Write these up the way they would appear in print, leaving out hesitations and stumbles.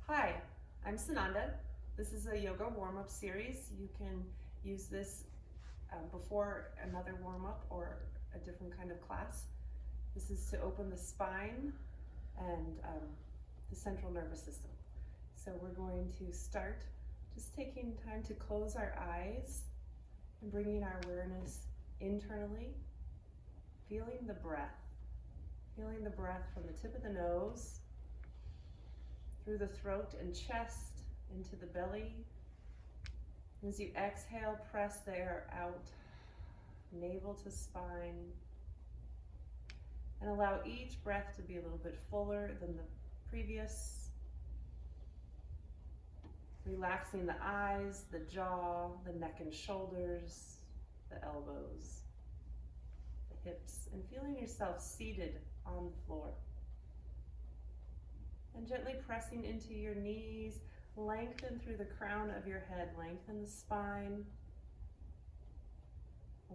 Hi, I'm Sunanda. This is a yoga warm-up series. You can use this before another warm-up or a different kind of class. This is to open the spine and the central nervous system. So we're going to start just taking time to close our eyes and bringing our awareness internally, feeling the breath from the tip of the nose, through the throat and chest, into the belly. As you exhale, press the air out, navel to spine, and allow each breath to be a little bit fuller than the previous. Relaxing the eyes, the jaw, the neck and shoulders, the elbows, the hips, and feeling yourself seated on the floor. And gently pressing into your knees, lengthen through the crown of your head, lengthen the spine,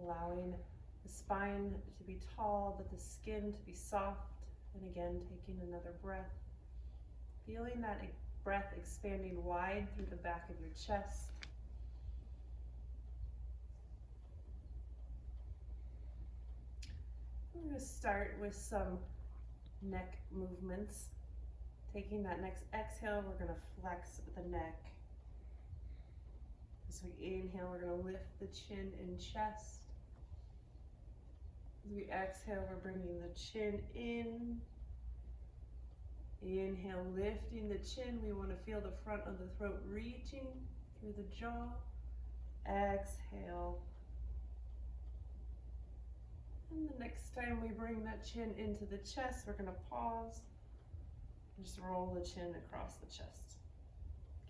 allowing the spine to be tall, but the skin to be soft. And again, taking another breath, feeling that breath expanding wide through the back of your chest. We're going to start with some neck movements. Taking that next exhale, we're going to flex the neck. As we inhale, we're going to lift the chin and chest. As we exhale, we're bringing the chin in. Inhale, lifting the chin. We want to feel the front of the throat reaching through the jaw. Exhale. And the next time we bring that chin into the chest, we're going to pause. Just roll the chin across the chest.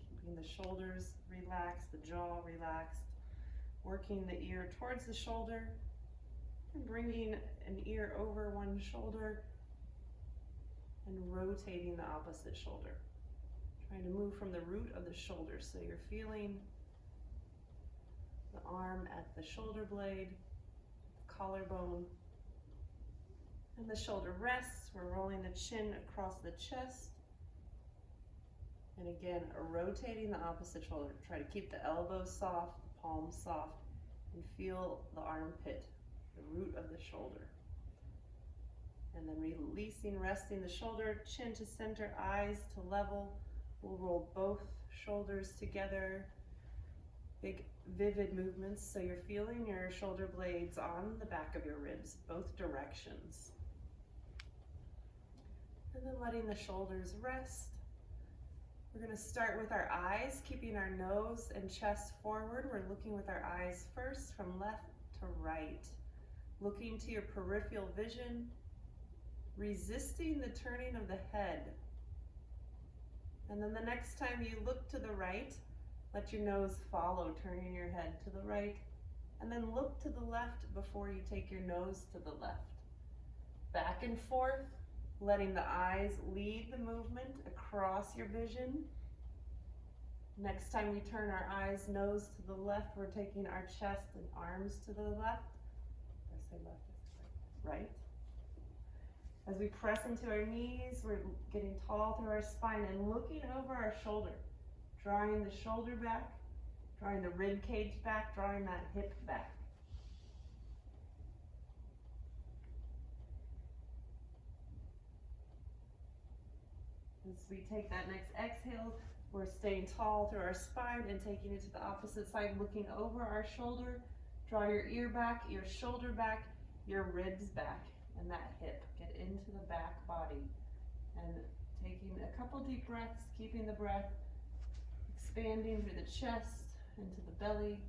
Keeping the shoulders relaxed, the jaw relaxed. Working the ear towards the shoulder. And bringing an ear over one shoulder. And rotating the opposite shoulder. Trying to move from the root of the shoulder. So you're feeling the arm at the shoulder blade, the collarbone. And the shoulder rests. We're rolling the chin across the chest. And again, rotating the opposite shoulder. Try to keep the elbows soft, the palms soft, and feel the armpit, the root of the shoulder. And then releasing, resting the shoulder, chin to center, eyes to level. We'll roll both shoulders together. Big, vivid movements. So you're feeling your shoulder blades on the back of your ribs, both directions. And then letting the shoulders rest. We're going to start with our eyes, keeping our nose and chest forward. We're looking with our eyes first from left to right. Looking to your peripheral vision, resisting the turning of the head. And then the next time you look to the right, let your nose follow, turning your head to the right. And then look to the left before you take your nose to the left. Back and forth. Letting the eyes lead the movement across your vision. Next time we turn our eyes, nose to the left, we're taking our chest and arms to the left. Did I say left? Right. As we press into our knees, we're getting tall through our spine and looking over our shoulder. Drawing the shoulder back, drawing the rib cage back, drawing that hip back. As we take that next exhale, we're staying tall through our spine and taking it to the opposite side, looking over our shoulder. Draw your ear back, your shoulder back, your ribs back, and that hip. Get into the back body. And taking a couple deep breaths, keeping the breath, expanding through the chest, into the belly.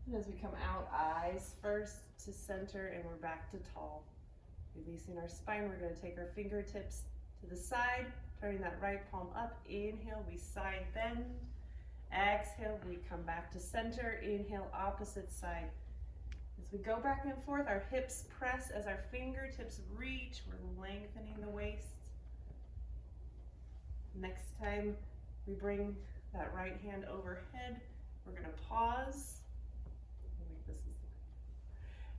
And as we come out, eyes first to center, and we're back to tall. Releasing our spine, we're going to take our fingertips to the side, turning that right palm up. Inhale, we side bend. Exhale, we come back to center. Inhale, opposite side. As we go back and forth, our hips press as our fingertips reach. We're lengthening the waist. Next time we bring that right hand overhead, we're going to pause.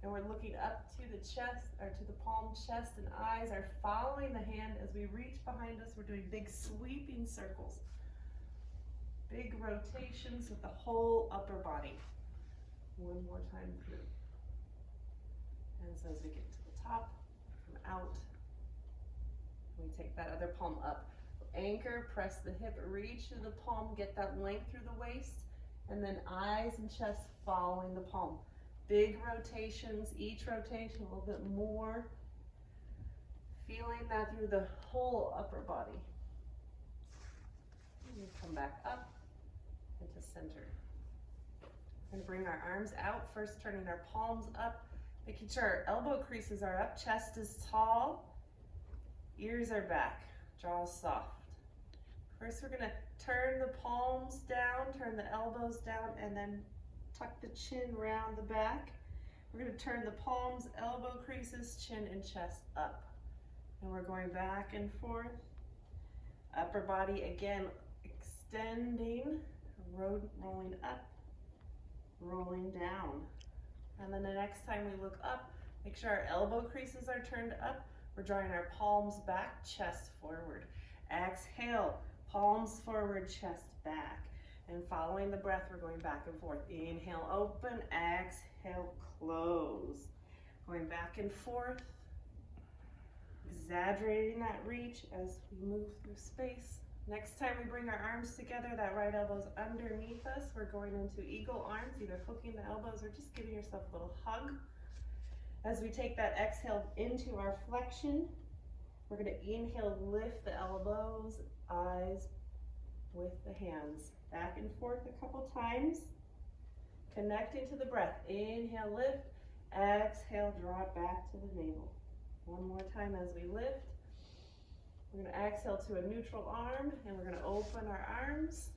And we're looking up to the chest, or to the palm, chest, and eyes are following the hand as we reach behind us. We're doing big sweeping circles. Big rotations with the whole upper body. One more time through. And so as we get to the top, come out, we take that other palm up. Anchor, press the hip, reach through the palm, get that length through the waist, and then eyes and chest following the palm. Big rotations, each rotation a little bit more. Feeling that through the whole upper body. And we come back up into center. And bring our arms out, first turning our palms up, making sure our elbow creases are up, chest is tall, ears are back, jaw is soft. First we're gonna turn the palms down, turn the elbows down, and then tuck the chin round the back. We're gonna turn the palms, elbow creases, chin and chest up. And we're going back and forth. Upper body again, extending, rolling up, rolling down. And then the next time we look up, make sure our elbow creases are turned up. We're drawing our palms back, chest forward. Exhale, palms forward, chest back. And following the breath, we're going back and forth. Inhale, open, exhale, close. Going back and forth, exaggerating that reach as we move through space. Next time we bring our arms together, that right elbow's underneath us. We're going into eagle arms, either hooking the elbows or just giving yourself a little hug. As we take that exhale into our flexion, we're gonna inhale, lift the elbows, eyes with the hands. Back and forth a couple times. Connecting to the breath. Inhale, lift. Exhale, draw it back to the navel. One more time as we lift. We're going to exhale to a neutral arm, and we're going to open our arms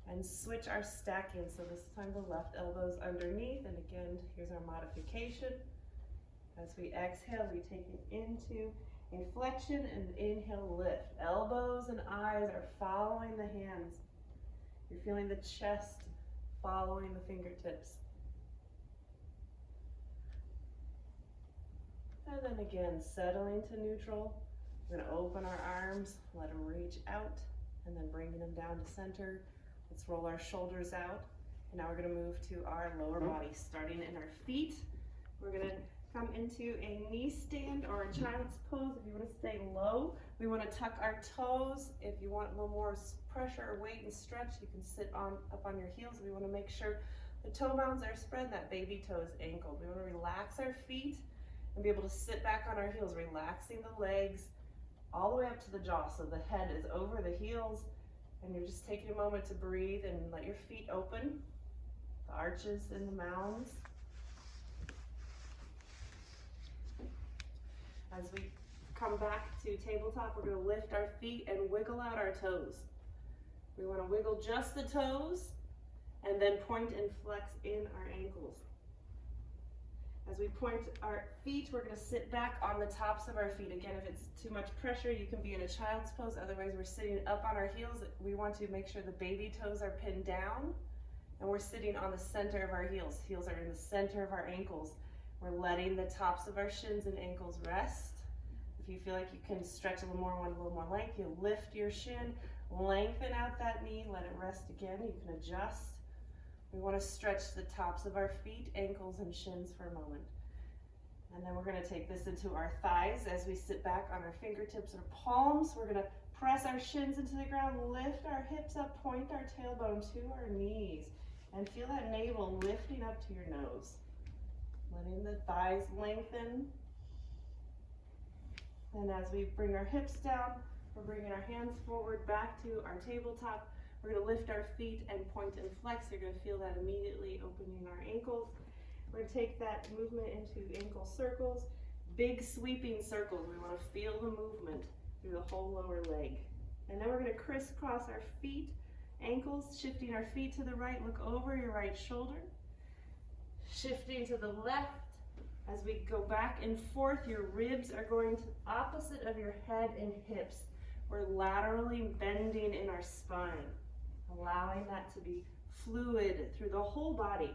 and switch our stacking. So this time the left elbow's underneath, and again, here's our modification. As we exhale, we take it into a flexion and inhale, lift. Elbows and eyes are following the hands. You're feeling the chest following the fingertips. And then again, settling to neutral. We're going to open our arms, let them reach out, and then bringing them down to center. Let's roll our shoulders out. And now we're going to move to our lower body, starting in our feet. We're going to come into a knee stand or a child's pose. If you want to stay low, we want to tuck our toes. If you want a little more pressure or weight and stretch, you can sit up on your heels. We want to make sure the toe mounds are spread, that baby toe is angled. We want to relax our feet and be able to sit back on our heels, relaxing the legs all the way up to the jaw. So the head is over the heels, and you're just taking a moment to breathe and let your feet open, the arches and the mounds. As we come back to tabletop, we're going to lift our feet and wiggle out our toes. We want to wiggle just the toes and then point and flex in our ankles. As we point our feet, we're going to sit back on the tops of our feet. Again, if it's too much pressure, you can be in a child's pose. Otherwise, we're sitting up on our heels. We want to make sure the baby toes are pinned down, and we're sitting on the center of our heels. Heels are in the center of our ankles. We're letting the tops of our shins and ankles rest. If you feel like you can stretch a little more, want a little more length, you lift your shin, lengthen out that knee, let it rest again. You can adjust. We want to stretch the tops of our feet, ankles, and shins for a moment. And then we're going to take this into our thighs as we sit back on our fingertips or palms. We're going to press our shins into the ground, lift our hips up, point our tailbone to our knees, and feel that navel lifting up to your nose. Letting the thighs lengthen. And as we bring our hips down, we're bringing our hands forward back to our tabletop. We're going to lift our feet and point and flex. You're going to feel that immediately opening our ankles. We're going to take that movement into ankle circles, big sweeping circles. We want to feel the movement through the whole lower leg. And then we're going to crisscross our feet, ankles, shifting our feet to the right. Look over your right shoulder. Shifting to the left. As we go back and forth, your ribs are going to the opposite of your head and hips. We're laterally bending in our spine, allowing that to be fluid through the whole body.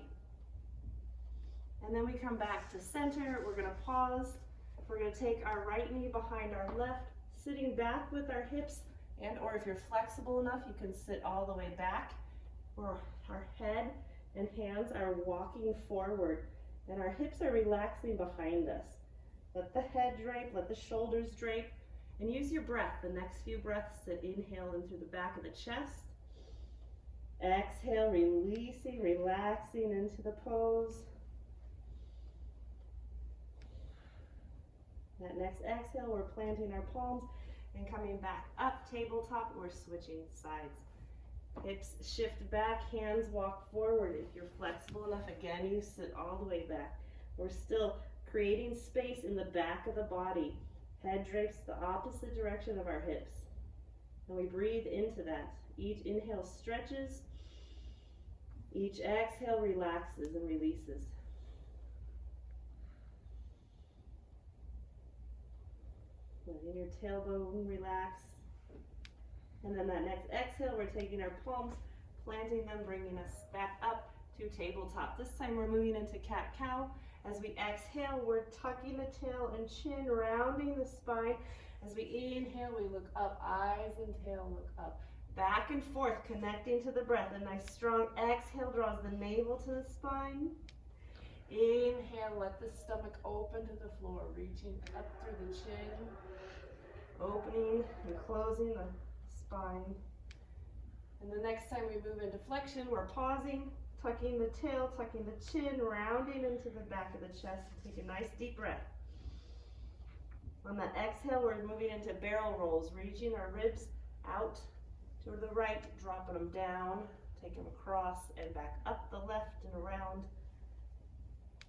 And then we come back to center. We're gonna pause. We're gonna take our right knee behind our left, sitting back with our hips, and or if you're flexible enough, you can sit all the way back, where our head and hands are walking forward, and our hips are relaxing behind us. Let the head drape, let the shoulders drape, and use your breath. The next few breaths to inhale in through the back of the chest. Exhale, releasing, relaxing into the pose. That next exhale, we're planting our palms and coming back up, tabletop. We're switching sides. Hips shift back, hands walk forward. If you're flexible enough, again, you sit all the way back. We're still creating space in the back of the body. Head drapes the opposite direction of our hips. And we breathe into that. Each inhale stretches. Each exhale relaxes and releases. Letting your tailbone relax. And then that next exhale, we're taking our palms, planting them, bringing us back up to tabletop. This time we're moving into cat-cow. As we exhale, we're tucking the tail and chin, rounding the spine. As we inhale, we look up, eyes and tail look up. Back and forth, connecting to the breath. A nice strong exhale draws the navel to the spine. Inhale, let the stomach open to the floor, reaching up through the chin, opening and closing the spine. And the next time we move into flexion, we're pausing, tucking the tail, tucking the chin, rounding into the back of the chest. Take a nice deep breath. On that exhale, we're moving into barrel rolls, reaching our ribs out to the right, dropping them down, take them across and back up the left and around.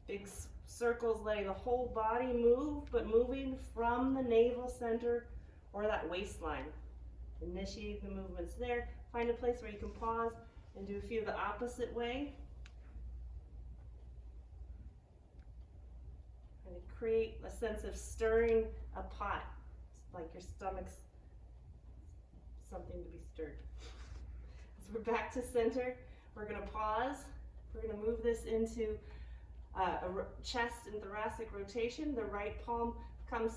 Big circles, letting the whole body move, but moving from the navel center or that waistline. Initiate the movements there. Find a place where you can pause and do a few the opposite way. And create a sense of stirring a pot, like your stomach's something to be stirred. So we're back to center. We're going to pause. We're going to move this into a chest and thoracic rotation. The right palm comes,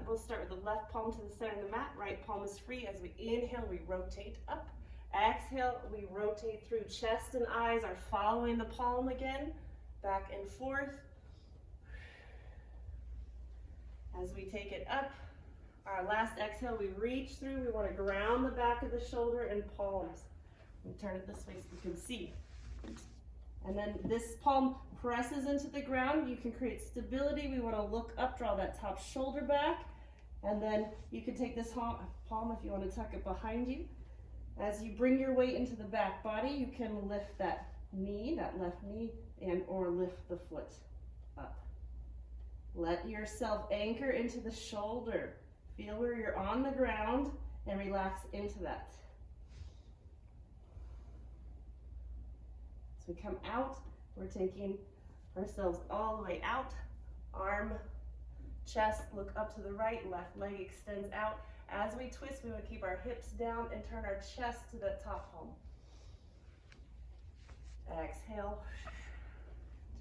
we'll start with the left palm to the center of the mat. Right palm is free. As we inhale, we rotate up. Exhale, we rotate through. Chest and eyes are following the palm again, back and forth. As we take it up, our last exhale, we reach through. We want to ground the back of the shoulder and palms. We turn it this way so you can see. And then this palm presses into the ground. You can create stability. We want to look up, draw that top shoulder back. And then you can take this palm if you want to tuck it behind you. As you bring your weight into the back body, you can lift that knee, that left knee, and or lift the foot up. Let yourself anchor into the shoulder. Feel where you're on the ground and relax into that. As we come out, we're taking ourselves all the way out. Arm, chest, look up to the right, left leg extends out. As we twist, we want to keep our hips down and turn our chest to the top palm. Exhale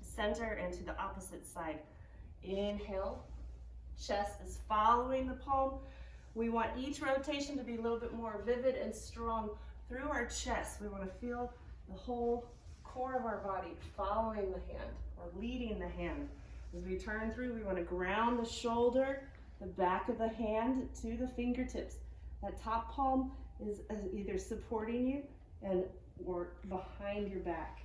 to center and to the opposite side. Inhale, chest is following the palm. We want each rotation to be a little bit more vivid and strong through our chest. We want to feel the whole core of our body following the hand or leading the hand. As we turn through, we want to ground the shoulder, the back of the hand to the fingertips. That top palm is either supporting you or behind your back.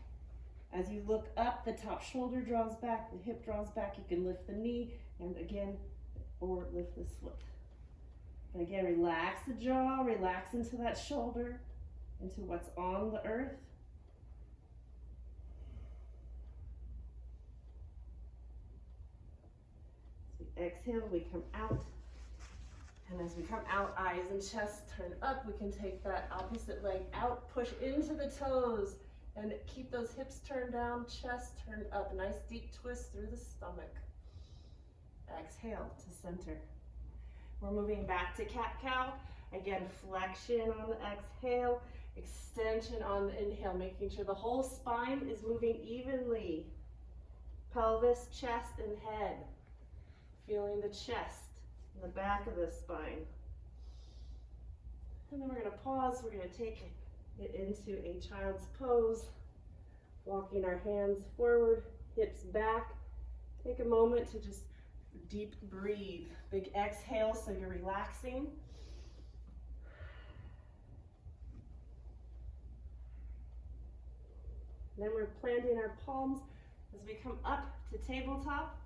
As you look up, the top shoulder draws back, the hip draws back. You can lift the knee and again, or lift this foot. And again, relax the jaw, relax into that shoulder, into what's on the earth. Exhale, we come out, and as we come out, eyes and chest turn up. We can take that opposite leg out, push into the toes, and keep those hips turned down, chest turned up. Nice deep twist through the stomach. Exhale to center. We're moving back to cat-cow. Again, flexion on the exhale, extension on the inhale, making sure the whole spine is moving evenly. pelvis, chest, and head. Feeling the chest and the back of the spine. And then we're going to pause. We're going to take it into a child's pose. Walking our hands forward, hips back. Take a moment to just deep breathe. Big exhale so you're relaxing. Then we're planting our palms as we come up to tabletop.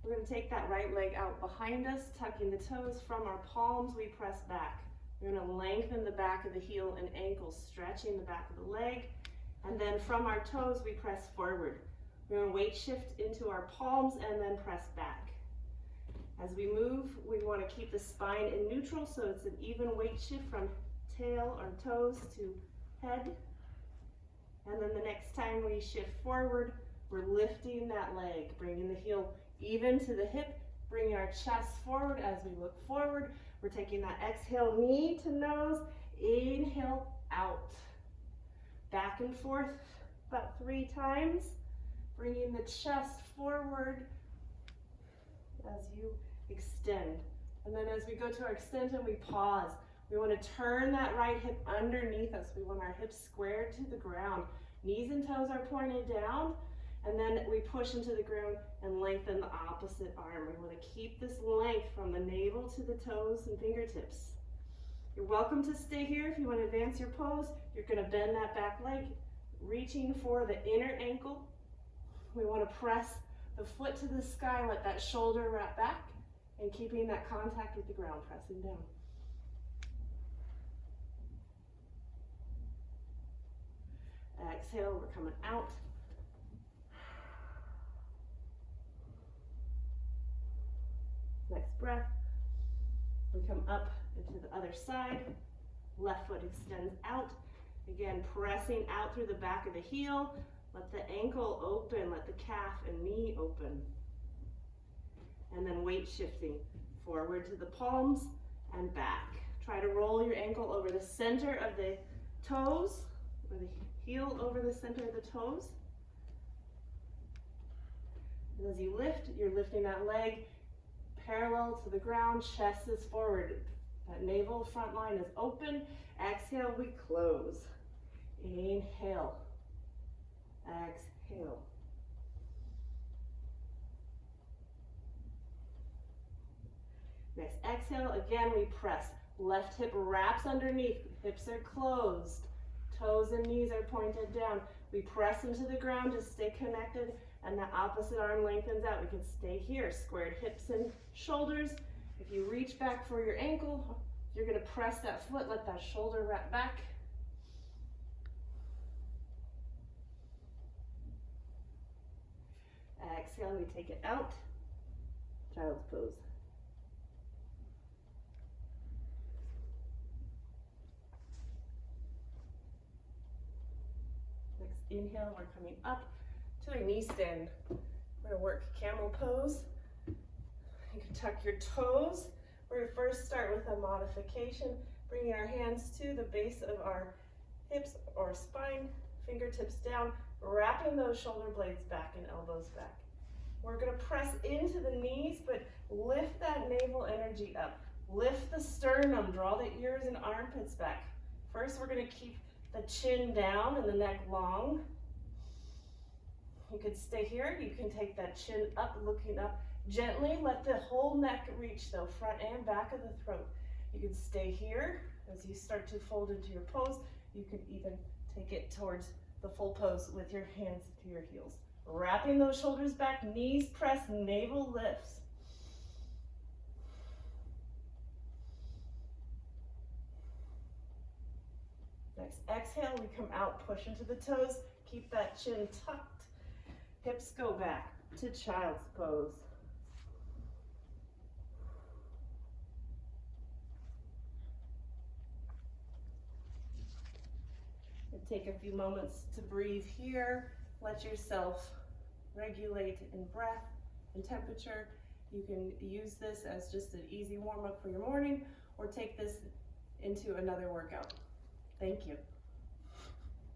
We're going to take that right leg out behind us, tucking the toes. From our palms, we press back. We're going to lengthen the back of the heel and ankle, stretching the back of the leg. And then from our toes, we press forward. We're going to weight shift into our palms and then press back. As we move, we want to keep the spine in neutral so it's an even weight shift from tail or toes to head. And then the next time we shift forward, we're lifting that leg, bringing the heel even to the hip, bringing our chest forward as we look forward. We're taking that exhale, knee to nose, inhale, out. Back and forth about 3 times, bringing the chest forward as you extend. And then as we go to our extension, we pause. We want to turn that right hip underneath us. We want our hips squared to the ground. Knees and toes are pointed down, and then we push into the ground and lengthen the opposite arm. We want to keep this length from the navel to the toes and fingertips. You're welcome to stay here. If you want to advance your pose, you're going to bend that back leg, reaching for the inner ankle. We want to press the foot to the sky, let that shoulder wrap back, and keeping that contact with the ground, pressing down. Exhale, we're coming out. Next breath. We come up into the other side. Left foot extends out. Again, pressing out through the back of the heel. Let the ankle open, let the calf and knee open. And then weight shifting forward to the palms and back. Try to roll your ankle over the center of the toes, or the heel over the center of the toes. And as you lift, you're lifting that leg parallel to the ground, chest is forward. That navel front line is open. Exhale, we close. Inhale. Exhale. Next exhale, again we press. Left hip wraps underneath, hips are closed. Toes and knees are pointed down. We press into the ground to stay connected, and the opposite arm lengthens out. We can stay here, squared hips and shoulders. If you reach back for your ankle, you're going to press that foot, let that shoulder wrap back. Exhale, we take it out. Child's pose. Next inhale, we're coming up to a knee stand. We're going to work camel pose. You can tuck your toes. We're going to first start with a modification, bringing our hands to the base of our hips or spine, fingertips down, wrapping those shoulder blades back and elbows back. We're going to press into the knees, but lift that navel energy up. Lift the sternum, draw the ears and armpits back. First, we're going to keep the chin down and the neck long. You could stay here. You can take that chin up, looking up. Gently let the whole neck reach, though, front and back of the throat. You can stay here. As you start to fold into your pose, you can even take it towards the full pose with your hands to your heels. Wrapping those shoulders back, knees press, navel lifts. Next exhale, we come out, push into the toes, keep that chin tucked. Hips go back to child's pose. And take a few moments to breathe here. Let yourself regulate in breath and temperature. You can use this as just an easy warm-up for your morning, or take this into another workout. Thank you.